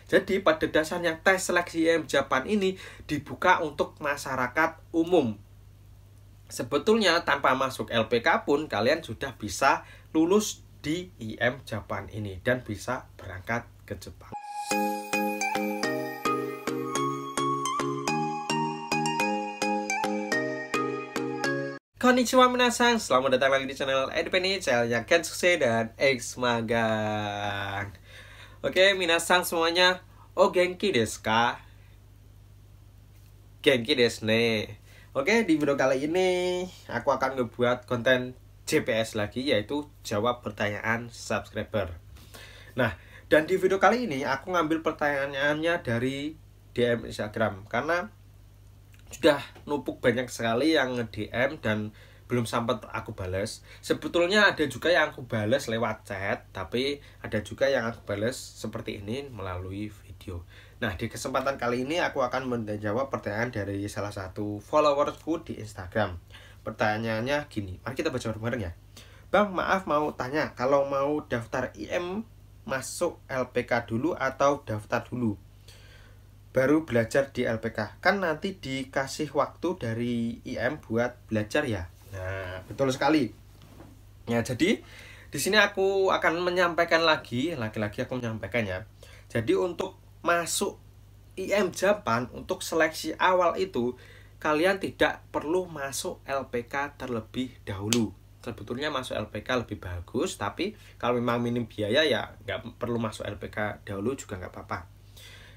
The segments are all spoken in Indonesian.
Jadi pada dasarnya tes seleksi IM Japan ini dibuka untuk masyarakat umum. Sebetulnya tanpa masuk LPK pun kalian sudah bisa lulus di IM Japan ini dan bisa berangkat ke Jepang. Konnichiwa minasan, selamat datang lagi di channel EduPenny, channelnya Kensuke dan X Magang. Oke, minasan semuanya, genki desu ka? Genki desu ne. Oke, di video kali ini aku akan ngebuat konten JPS lagi, yaitu jawab pertanyaan subscriber. Nah, dan di video kali ini aku ngambil pertanyaannya dari DM Instagram, karena sudah numpuk banyak sekali yang nge-DM dan belum sempat aku balas. Sebetulnya ada juga yang aku balas lewat chat, tapi ada juga yang aku balas seperti ini melalui video. Nah, di kesempatan kali ini aku akan menjawab pertanyaan dari salah satu followersku di Instagram. Pertanyaannya gini, mari kita baca bareng-bareng ya. Bang, maaf mau tanya, kalau mau daftar IM masuk LPK dulu atau daftar dulu baru belajar di LPK? Kan nanti dikasih waktu dari IM buat belajar ya. Nah, betul sekali. Ya, jadi di sini aku akan menyampaikan lagi aku menyampaikannya. Jadi untuk masuk IM Japan, untuk seleksi awal itu kalian tidak perlu masuk LPK terlebih dahulu. Sebetulnya masuk LPK lebih bagus, tapi kalau memang minim biaya ya nggak perlu masuk LPK dahulu juga nggak apa-apa.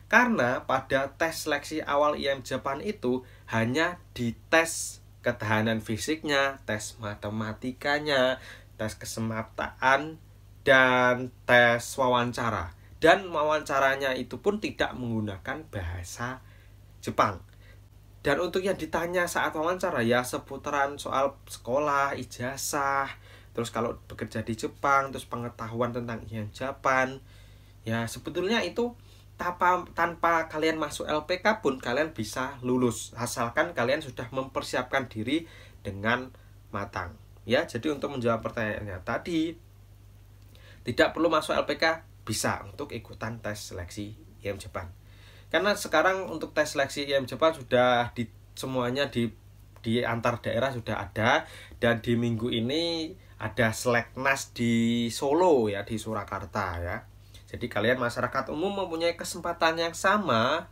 Karena pada tes seleksi awal IM Japan itu hanya dites ketahanan fisiknya, tes matematikanya, tes kesempatan, dan tes wawancara. Dan wawancaranya itu pun tidak menggunakan bahasa Jepang. Dan untuk yang ditanya saat wawancara ya seputaran soal sekolah, ijazah, terus kalau bekerja di Jepang, terus pengetahuan tentang IM Japan. Ya sebetulnya itu tanpa kalian masuk LPK pun kalian bisa lulus, asalkan kalian sudah mempersiapkan diri dengan matang. Ya, jadi untuk menjawab pertanyaannya tadi, tidak perlu masuk LPK, bisa untuk ikutan tes seleksi IM Japan. Karena sekarang untuk tes seleksi IM Japan sudah semuanya di antar daerah sudah ada, dan di minggu ini ada Seleknas di Solo ya, di Surakarta ya. Jadi kalian masyarakat umum mempunyai kesempatan yang sama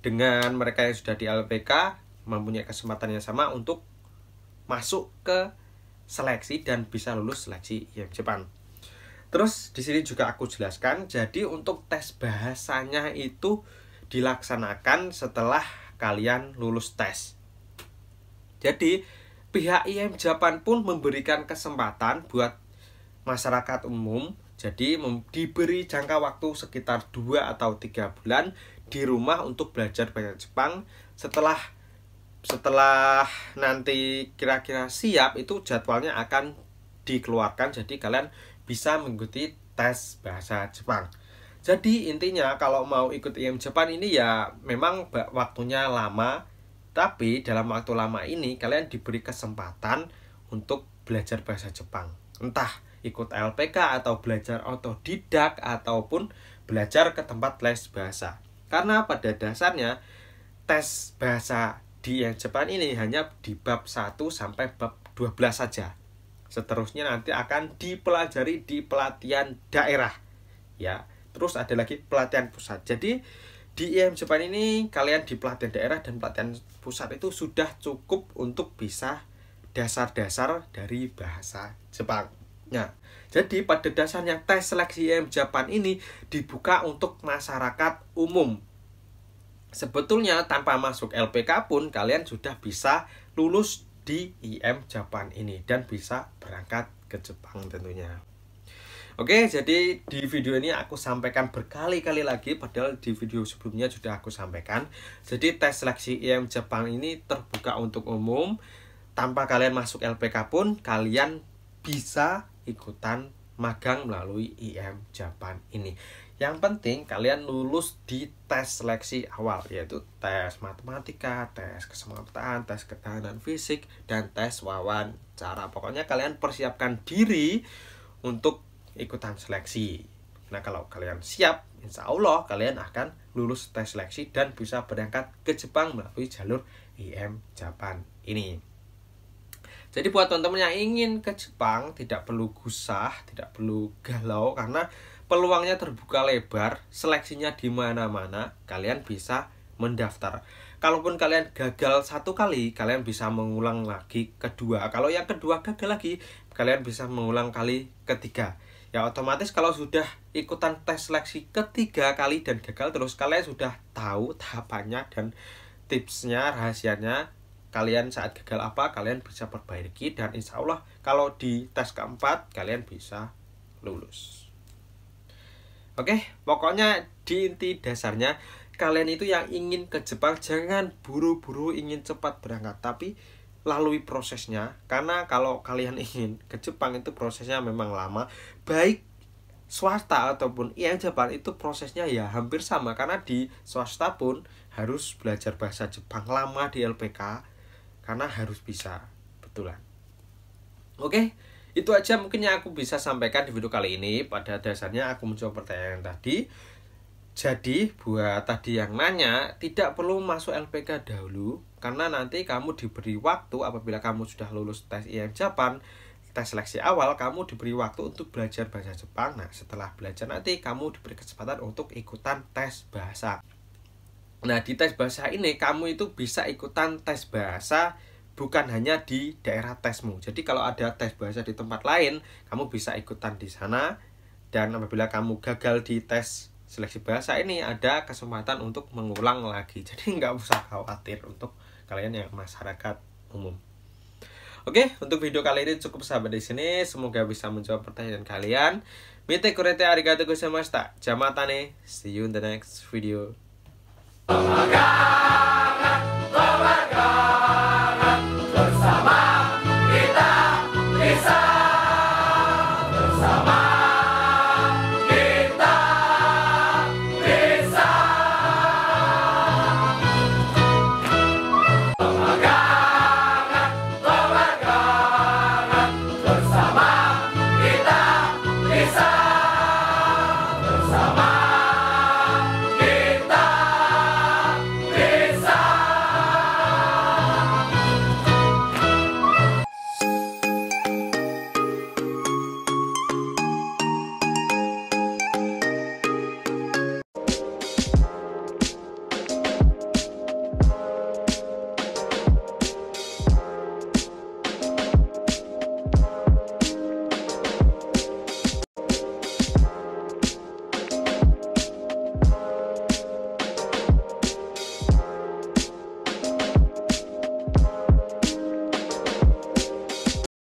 dengan mereka yang sudah di LPK, mempunyai kesempatan yang sama untuk masuk ke seleksi dan bisa lulus seleksi IM Japan. Terus di sini juga aku jelaskan, jadi untuk tes bahasanya itu dilaksanakan setelah kalian lulus tes. Jadi pihak IM Japan pun memberikan kesempatan buat masyarakat umum. Jadi diberi jangka waktu sekitar 2 atau 3 bulan di rumah untuk belajar bahasa Jepang. Setelah nanti kira-kira siap, itu jadwalnya akan dikeluarkan. Jadi kalian bisa mengikuti tes bahasa Jepang. Jadi intinya kalau mau ikut IM Japan ini ya memang waktunya lama, tapi dalam waktu lama ini kalian diberi kesempatan untuk belajar bahasa Jepang. Entah ikut LPK atau belajar otodidak ataupun belajar ke tempat les bahasa. Karena pada dasarnya tes bahasa di IM Japan ini hanya di bab 1 sampai bab 12 saja. Seterusnya nanti akan dipelajari di pelatihan daerah. Ya, terus ada lagi pelatihan pusat. Jadi di IM Japan ini kalian di pelatihan daerah dan pelatihan pusat itu sudah cukup untuk bisa dasar-dasar dari bahasa Jepang. Nah, jadi pada dasarnya tes seleksi IM Japan ini dibuka untuk masyarakat umum. Sebetulnya tanpa masuk LPK pun kalian sudah bisa lulus di IM Japan ini dan bisa berangkat ke Jepang tentunya. Oke, jadi di video ini aku sampaikan berkali-kali lagi, padahal di video sebelumnya sudah aku sampaikan. Jadi tes seleksi IM Jepang ini terbuka untuk umum. Tanpa kalian masuk LPK pun kalian bisa ikutan magang melalui IM Japan ini. Yang penting kalian lulus di tes seleksi awal, yaitu tes matematika, tes kesempatan, tes ketahanan fisik, dan tes wawancara. Pokoknya kalian persiapkan diri untuk ikutan seleksi. Nah, kalau kalian siap, insya Allah kalian akan lulus tes seleksi dan bisa berangkat ke Jepang melalui jalur IM Japan ini. Jadi buat teman-teman yang ingin ke Jepang, tidak perlu gusah, tidak perlu galau, karena peluangnya terbuka lebar, seleksinya di mana-mana, kalian bisa mendaftar. Kalaupun kalian gagal satu kali, kalian bisa mengulang lagi kedua. Kalau yang kedua gagal lagi, kalian bisa mengulang kali ketiga. Ya otomatis kalau sudah ikutan tes seleksi ketiga kali dan gagal terus, kalian sudah tahu tahapannya dan tipsnya, rahasianya. Kalian saat gagal apa, kalian bisa perbaiki, dan insya Allah kalau di tes keempat kalian bisa lulus. Oke, pokoknya di inti dasarnya kalian itu yang ingin ke Jepang jangan buru-buru ingin cepat berangkat, tapi lalui prosesnya. Karena kalau kalian ingin ke Jepang itu prosesnya memang lama, baik swasta ataupun IM Japan itu prosesnya ya hampir sama, karena di swasta pun harus belajar bahasa Jepang lama di LPK karena harus bisa betulan. Oke, itu aja mungkin yang aku bisa sampaikan di video kali ini. Pada dasarnya aku menjawab pertanyaan tadi. Jadi buat tadi yang nanya, tidak perlu masuk LPK dahulu, karena nanti kamu diberi waktu apabila kamu sudah lulus tes IM Japan, tes seleksi awal, kamu diberi waktu untuk belajar bahasa Jepang. Nah, setelah belajar nanti kamu diberi kesempatan untuk ikutan tes bahasa. Nah, di tes bahasa ini kamu itu bisa ikutan tes bahasa bukan hanya di daerah tesmu. Jadi kalau ada tes bahasa di tempat lain, kamu bisa ikutan di sana. Dan apabila kamu gagal di tes seleksi bahasa ini, ada kesempatan untuk mengulang lagi. Jadi nggak usah khawatir untuk kalian yang masyarakat umum. Oke, untuk video kali ini cukup sampai di sini. Semoga bisa menjawab pertanyaan kalian. Mite kurete arigatou gozaimashita. Jamatane. See you in the next video. Oh my God.